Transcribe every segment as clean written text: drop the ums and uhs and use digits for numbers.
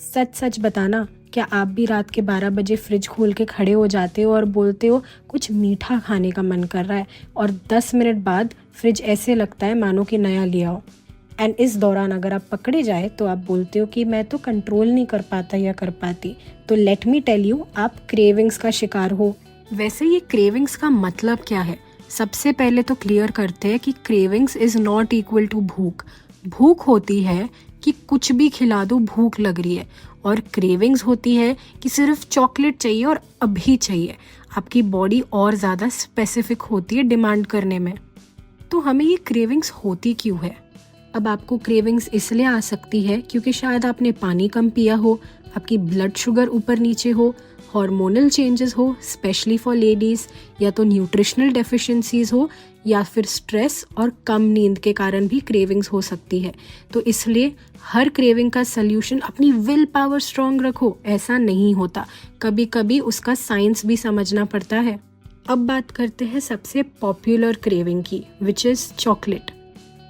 सच सच बताना, क्या आप भी रात के 12 बजे फ्रिज खोल के खड़े हो जाते हो और बोलते हो कुछ मीठा खाने का मन कर रहा है, और 10 मिनट बाद फ्रिज ऐसे लगता है मानो कि नया लिया हो। एंड इस दौरान अगर आप पकड़े जाए तो आप बोलते हो कि मैं तो कंट्रोल नहीं कर पाता या कर पाती। तो लेट मी टेल यू, आप क्रेविंग्स का शिकार हो। वैसे ये क्रेविंग्स का मतलब क्या है? सबसे पहले तो क्लियर करते हैं कि cravings is not equal to भूख। भूख होती है कि कुछ भी खिला दो, भूख लग रही है, और क्रेविंग्स होती है कि सिर्फ चॉकलेट चाहिए और अभी चाहिए। आपकी बॉडी और ज़्यादा स्पेसिफिक होती है डिमांड करने में। तो हमें ये क्रेविंग्स होती क्यों है? अब आपको क्रेविंग्स इसलिए आ सकती है क्योंकि शायद आपने पानी कम पिया हो, आपकी ब्लड शुगर ऊपर नीचे हो, हार्मोनल चेंजेस हो स्पेशली फॉर लेडीज़, या तो न्यूट्रिशनल डेफिशिएंसीज हो, या फिर स्ट्रेस और कम नींद के कारण भी क्रेविंग्स हो सकती है। तो इसलिए हर क्रेविंग का सल्यूशन अपनी विल पावर स्ट्रॉन्ग रखो, ऐसा नहीं होता। कभी कभी उसका साइंस भी समझना पड़ता है। अब बात करते हैं सबसे पॉपुलर क्रेविंग की, which is chocolate.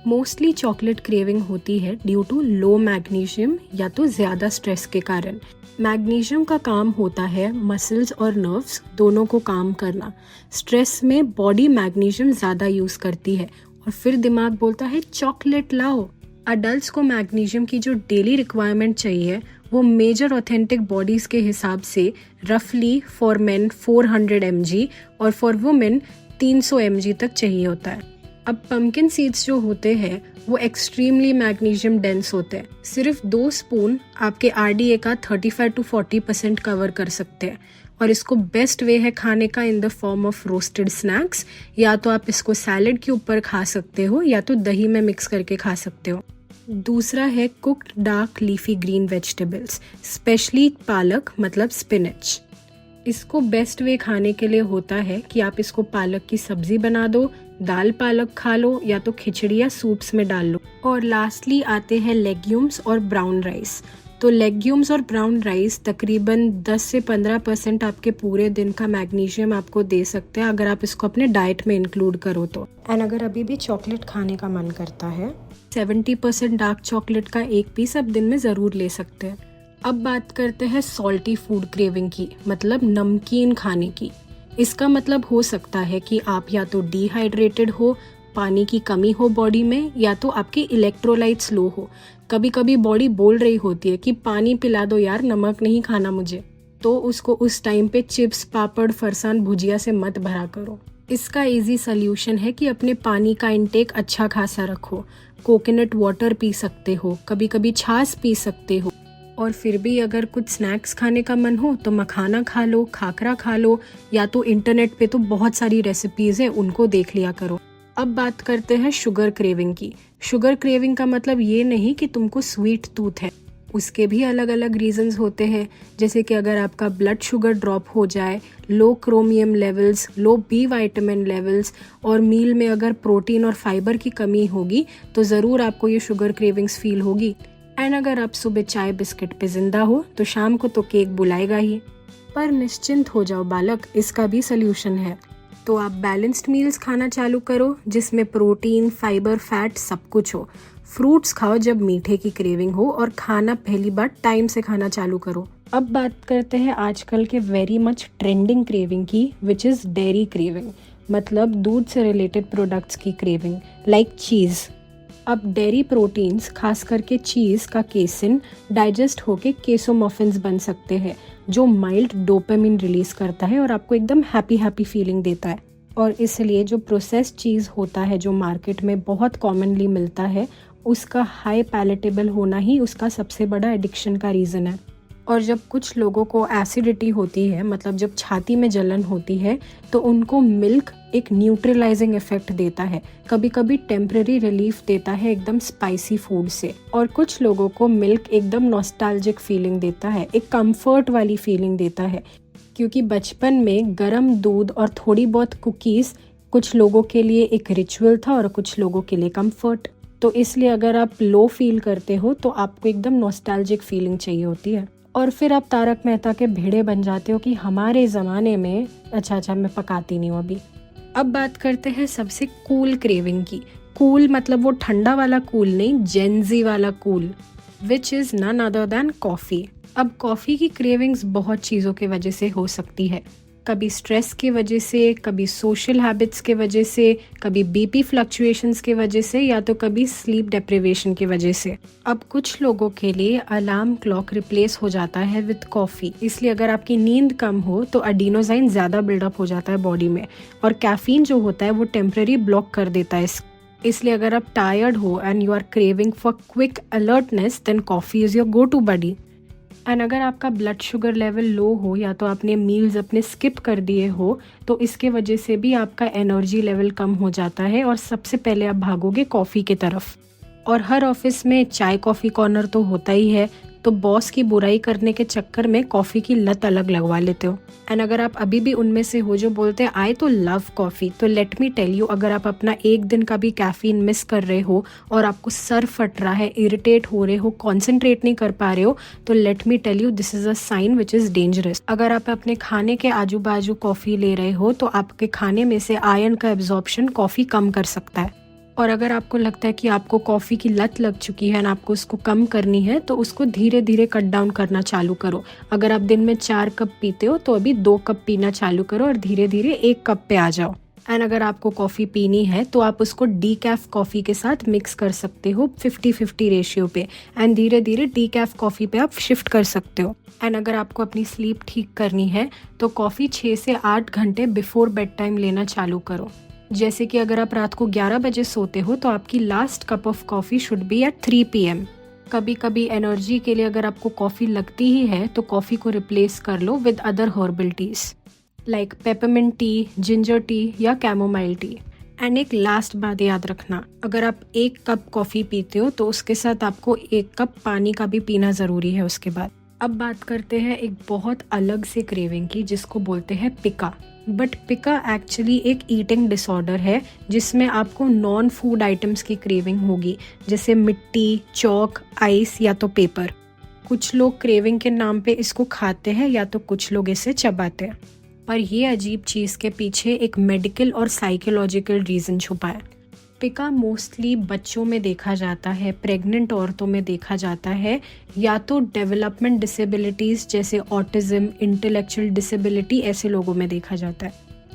Mostly chocolate craving होती है ड्यू टू लो मैग्नीशियम या तो ज़्यादा स्ट्रेस के कारण। मैग्नीशियम का काम होता है मसल्स और नर्व्स दोनों को काम करना। स्ट्रेस में बॉडी मैग्नीशियम ज़्यादा यूज़ करती है और फिर दिमाग बोलता है चॉकलेट लाओ। अडल्ट्स को मैग्नीशियम की जो डेली रिक्वायरमेंट चाहिए वो मेजर ऑथेंटिक बॉडीज़ के हिसाब से रफली फॉर मेन 400 mg और फॉर वुमेन 300 mg तक चाहिए होता है। अब पम्पकिन सीड्स जो होते हैं वो एक्सट्रीमली मैग्नीशियम डेंस होते हैं। सिर्फ 2 स्पून आपके RDA का 35 to 40% कवर कर सकते हैं, और इसको बेस्ट वे है खाने का in the form of roasted snacks. या तो आप इसको सैलड के ऊपर खा सकते हो या तो दही में मिक्स करके खा सकते हो। दूसरा है cooked dark leafy green vegetables, specially पालक मतलब स्पिनच। इसको बेस्ट वे खाने के लिए होता है कि आप इसको पालक की सब्जी बना दो, दाल पालक खा लो, या तो खिचड़ी या सूप्स में डाल लो। और लास्टली आते हैं लेग्यूम्स और ब्राउन राइस। तो लेग्यूम्स और ब्राउन राइस तकरीबन 10 से 15% आपके पूरे दिन का मैग्नीशियम आपको दे सकते हैं अगर आप इसको अपने डाइट में इंक्लूड करो तो। एंड अगर अभी भी चॉकलेट खाने का मन करता है, 70% डार्क चॉकलेट का एक पीस आप दिन में ज़रूर ले सकते हैं। अब बात करते हैं सॉल्टी फूड क्रेविंग की, मतलब नमकीन खाने की। इसका मतलब हो सकता है कि आप या तो डिहाइड्रेटेड हो, पानी की कमी हो बॉडी में, या तो आपके इलेक्ट्रोलाइट्स लो हो। कभी कभी बॉडी बोल रही होती है कि पानी पिला दो यार, नमक नहीं खाना मुझे। तो उसको उस टाइम पे चिप्स, पापड़, फरसान, भुजिया से मत भरा करो। इसका इजी सल्यूशन है कि अपने पानी का इंटेक अच्छा खासा रखो। कोकोनट वाटर पी सकते हो, कभी कभी छाछ पी सकते हो, और फिर भी अगर कुछ स्नैक्स खाने का मन हो तो मखाना खा लो, खाकरा खा लो, या तो इंटरनेट पे तो बहुत सारी रेसिपीज़ है, उनको देख लिया करो। अब बात करते हैं शुगर क्रेविंग की। शुगर क्रेविंग का मतलब ये नहीं कि तुमको स्वीट टूथ है, उसके भी अलग अलग रीजंस होते हैं। जैसे कि अगर आपका ब्लड शुगर ड्रॉप हो जाए, लो क्रोमियम लेवल्स, लो B विटामिन लेवल्स, और मील में अगर प्रोटीन और फाइबर की कमी होगी तो ज़रूर आपको ये शुगर क्रेविंग्स फील होगी। एंड अगर आप सुबह चाय बिस्किट पे जिंदा हो तो शाम को तो केक बुलाएगा ही। पर निश्चिंत हो जाओ बालक, इसका भी सल्यूशन है। तो आप बैलेंस्ड मील्स खाना चालू करो जिसमें प्रोटीन, फाइबर, फैट सब कुछ हो। फ्रूट्स खाओ जब मीठे की क्रेविंग हो, और खाना पहली बार टाइम से खाना चालू करो। अब बात करते हैं आजकल के वेरी मच ट्रेंडिंग क्रेविंग की, विच इज़ डेयरी क्रेविंग, मतलब दूध से रिलेटेड प्रोडक्ट्स की क्रेविंग, लाइक चीज़। अब डेयरी प्रोटीन्स, खास करके चीज़ का केसिन, डाइजेस्ट होके केसोमॉफिन्स बन सकते हैं जो माइल्ड डोपामिन रिलीज करता है और आपको एकदम हैप्पी फीलिंग देता है। और इसलिए जो प्रोसेस्ड चीज़ होता है जो मार्केट में बहुत कॉमनली मिलता है, उसका हाई पैलेटेबल होना ही उसका सबसे बड़ा एडिक्शन का रीज़न है। और जब कुछ लोगों को एसिडिटी होती है, मतलब जब छाती में जलन होती है, तो उनको मिल्क एक न्यूट्रलाइजिंग इफेक्ट देता है, कभी कभी टेम्पररी रिलीफ देता है एकदम स्पाइसी फूड से। और कुछ लोगों को मिल्क एकदम नॉस्टैल्जिक फीलिंग देता है, एक कंफर्ट वाली फीलिंग देता है, क्योंकि बचपन में गर्म दूध और थोड़ी बहुत कुकीज़ कुछ लोगों के लिए एक रिचुअल था और कुछ लोगों के लिए कंफर्ट। तो इसलिए अगर आप लो फील करते हो तो आपको एकदम नॉस्टैल्जिक फीलिंग चाहिए होती है। और फिर आप तारक मेहता के भेड़े बन जाते हो कि हमारे ज़माने में अच्छा मैं पकाती नहीं हूँ अभी। अब बात करते हैं सबसे कूल क्रेविंग की। कूल मतलब वो ठंडा वाला कूल नहीं, जेंजी वाला cool. Which is none other than coffee. अब कॉफ़ी की क्रेविंग्स बहुत चीज़ों की वजह से हो सकती है, कभी स्ट्रेस की वजह से, कभी सोशल हैबिट्स की वजह से, कभी बीपी फ्लक्चुएशंस की वजह से, या तो कभी स्लीप डेप्रिवेशन की वजह से। अब कुछ लोगों के लिए अलार्म क्लॉक रिप्लेस हो जाता है विद कॉफ़ी, इसलिए अगर आपकी नींद कम हो तो एडिनोसाइन ज़्यादा बिल्डअप हो जाता है बॉडी में, और कैफीन जो होता है वो टेम्पररी ब्लॉक कर देता है। इसलिए अगर आप टायर्ड हो and you are craving for quick alertness, then coffee is your go to buddy. And अगर आपका ब्लड शुगर लेवल लो हो, या तो आपने मील्स अपने स्किप कर दिए हो, तो इसके वजह से भी आपका एनर्जी लेवल कम हो जाता है और सबसे पहले आप भागोगे कॉफ़ी की तरफ। और हर ऑफिस में चाय कॉफ़ी कॉर्नर तो होता ही है, तो बॉस की बुराई करने के चक्कर में कॉफ़ी की लत अलग लगवा लेते हो। एंड अगर आप अभी भी उनमें से हो जो बोलते हैं आई तो लव कॉफ़ी, तो लेट मी टेल यू, अगर आप अपना एक दिन का भी कैफीन मिस कर रहे हो और आपको सर फट रहा है, इरिटेट हो रहे हो, कॉन्सेंट्रेट नहीं कर पा रहे हो, तो let me tell you this is a sign which is dangerous. अगर आप अपने खाने के आजू बाजू कॉफ़ी ले रहे हो तो आपके खाने में से आयरन का एब्जॉर्प्शन कॉफ़ी कम कर सकता है। और अगर आपको लगता है कि आपको कॉफ़ी की लत लग चुकी है और आपको उसको कम करनी है, तो उसको धीरे धीरे कट डाउन करना चालू करो। अगर आप दिन में 4 कप पीते हो तो अभी 2 कप पीना चालू करो और धीरे धीरे 1 कप पे आ जाओ। एंड अगर आपको कॉफ़ी पीनी है तो आप उसको डीकैफ कॉफ़ी के साथ मिक्स कर सकते हो 50-50 रेशियो पे, एंड धीरे धीरे डीकैफ कॉफ़ी पे आप शिफ्ट कर सकते हो। एंड अगर आपको अपनी स्लीप ठीक करनी है तो कॉफ़ी 6 से 8 घंटे बिफोर बेड टाइम लेना चालू करो। जैसे कि अगर आप रात को 11 बजे सोते हो तो आपकी last cup of coffee should be at 3 PM। कभी कभी एनर्जी के लिए अगर आपको कॉफ़ी लगती ही है तो कॉफ़ी को रिप्लेस कर लो with other herbal teas like peppermint tea, ginger tea या कैमोमाइल टी। एंड एक लास्ट बात याद रखना, अगर आप 1 कप कॉफ़ी पीते हो तो उसके साथ आपको 1 कप पानी का भी पीना ज़रूरी है उसके बाद। अब बात करते हैं एक बहुत अलग से क्रेविंग की, जिसको बोलते हैं पिका। बट पिका एक्चुअली एक ईटिंग डिसऑर्डर है जिसमें आपको नॉन फूड आइटम्स की क्रेविंग होगी, जैसे मिट्टी, चौक, आइस या तो पेपर। कुछ लोग क्रेविंग के नाम पे इसको खाते हैं या तो कुछ लोग इसे चबाते हैं, पर ये अजीब चीज़ के पीछे एक मेडिकल और साइकोलॉजिकल रीज़न छुपा है। पिका मोस्टली बच्चों में देखा जाता है, प्रेग्नेंट औरतों में देखा जाता है, या तो डेवलपमेंट डिसेबिलिटीज़ जैसे ऑटिज्म, इंटेलेक्चुअल डिसेबिलिटी, ऐसे लोगों में देखा जाता है।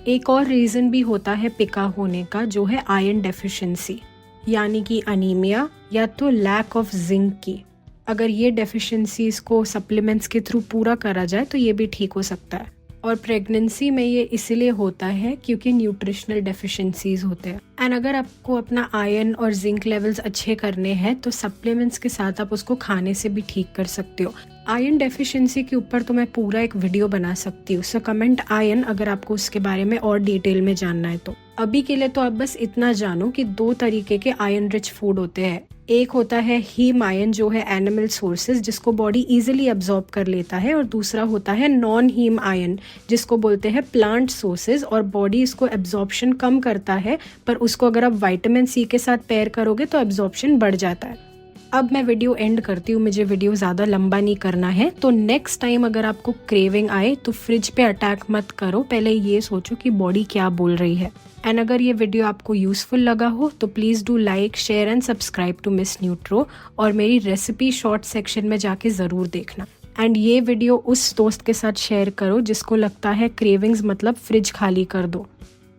एक और रीज़न भी होता है पिका होने का, जो है आयरन डेफिशिएंसी, यानी कि अनीमिया या तो लैक ऑफ जिंक की। अगर ये डेफिशिएंसीज को सप्लीमेंट्स के थ्रू पूरा करा जाए तो ये भी ठीक हो सकता है। और प्रेगनेंसी में ये इसलिए होता है क्योंकि न्यूट्रिशनल डेफिशिएंसीज होते हैं। एंड अगर आपको अपना आयरन और जिंक लेवल्स अच्छे करने हैं तो सप्लीमेंट्स के साथ आप उसको खाने से भी ठीक कर सकते हो। आयरन डेफिशिएंसी के ऊपर तो मैं पूरा एक वीडियो बना सकती हूँ, सो कमेंट आयरन अगर आपको उसके बारे में और डिटेल में जानना है तो। अभी के लिए तो आप बस इतना जानो कि 2 तरीके के आयरन रिच फूड होते हैं। एक होता है हीम आयरन, जो है एनिमल सोर्सेज, जिसको बॉडी इजीली अब्जॉर्ब कर लेता है, और दूसरा होता है नॉन हीम आयरन, जिसको बोलते हैं प्लांट सोर्सेज, और बॉडी इसको एब्जॉर्प्शन कम करता है, पर उसको अगर आप विटामिन सी के साथ पेयर करोगे तो एब्जॉर्प्शन बढ़ जाता है। अब मैं वीडियो एंड करती हूँ, मुझे वीडियो ज़्यादा लंबा नहीं करना है। तो नेक्स्ट टाइम अगर आपको क्रेविंग आए तो फ्रिज पे अटैक मत करो, पहले ये सोचो कि बॉडी क्या बोल रही है। एंड अगर ये वीडियो आपको यूज़फुल लगा हो तो please do like, share and subscribe to Miss Nutro, और मेरी रेसिपी शॉर्ट सेक्शन में जाके ज़रूर देखना। एंड ये वीडियो उस दोस्त के साथ शेयर करो जिसको लगता है क्रेविंग्स मतलब फ्रिज खाली कर दो,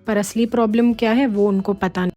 पर असली प्रॉब्लम क्या है वो उनको पता नहीं।